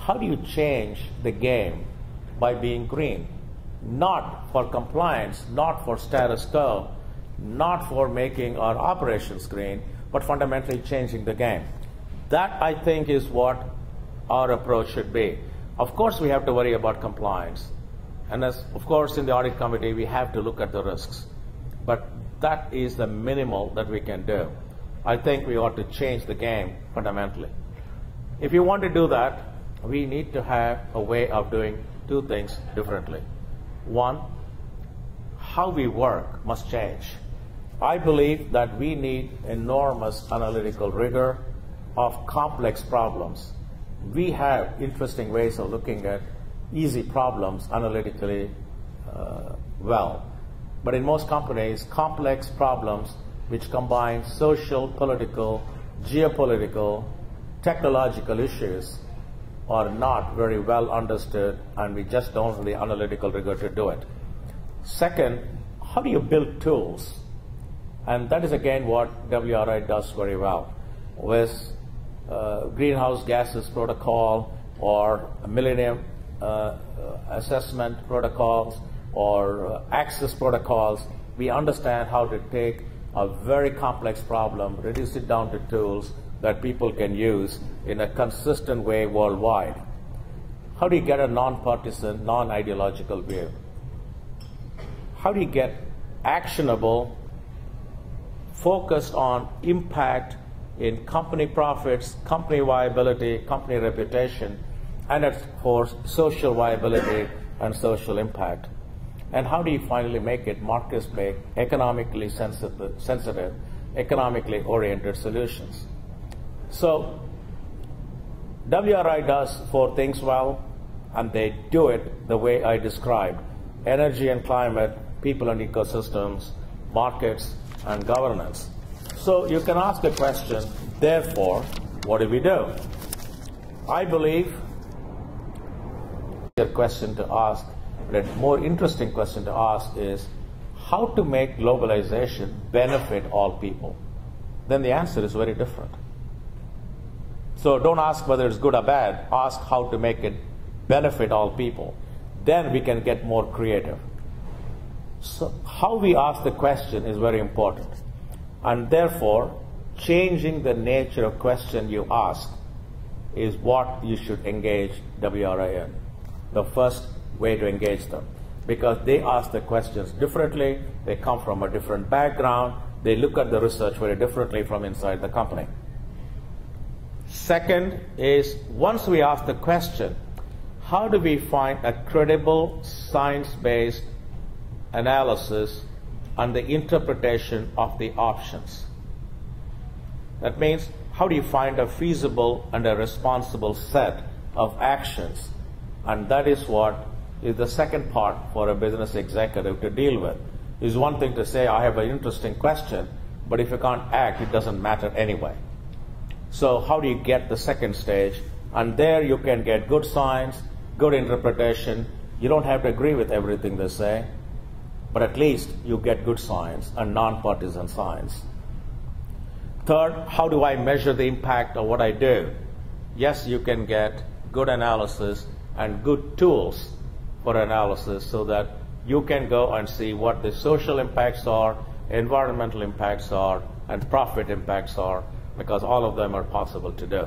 how do you change the game by being green? Not for compliance, not for status quo, not for making our operations green, but fundamentally changing the game. That, I think, is what our approach should be. Of course, we have to worry about compliance. And as, of course, in the audit committee, we have to look at the risks. But that is the minimal that we can do. I think we ought to change the game fundamentally. If you want to do that, we need to have a way of doing two things differently. One, how we work must change. I believe that we need enormous analytical rigor of complex problems. We have interesting ways of looking at easy problems analytically well. But in most companies, complex problems which combine social, political, geopolitical, technological issues are not very well understood, and we just don't have the analytical rigor to do it. Second, how do you build tools? And that is again what WRI does very well. With greenhouse gases protocol or Millennium assessment protocols or access protocols, we understand how to take a very complex problem, reduce it down to tools that people can use in a consistent way worldwide. How do you get a non-partisan, non-ideological view? How do you get actionable, focused on impact in company profits, company viability, company reputation, and of course social viability and social impact? And how do you finally make it market-based, economically sensitive, economically oriented solutions? So WRI does four things well, and they do it the way I described: energy and climate, people and ecosystems, markets, and governance. So you can ask the question, therefore, what do we do? I believe a question to ask, but a more interesting question to ask is how to make globalization benefit all people. Then the answer is very different. So don't ask whether it's good or bad, ask how to make it benefit all people. Then we can get more creative. So how we ask the question is very important. And therefore, changing the nature of question you ask is what you should engage WRI in. The first way to engage them. Because they ask the questions differently, they come from a different background, they look at the research very differently from inside the company. Second is, once we ask the question, how do we find a credible science-based analysis and the interpretation of the options? That means, how do you find a feasible and a responsible set of actions? And that is what is the second part for a business executive to deal with. It's one thing to say, I have an interesting question, but if you can't act, it doesn't matter anyway. So how do you get the second stage? And there you can get good science, good interpretation. You don't have to agree with everything they say, but at least you get good science and non-partisan science. Third, how do I measure the impact of what I do? Yes, you can get good analysis and good tools for analysis so that you can go and see what the social impacts are, environmental impacts are, and profit impacts are, because all of them are possible to do.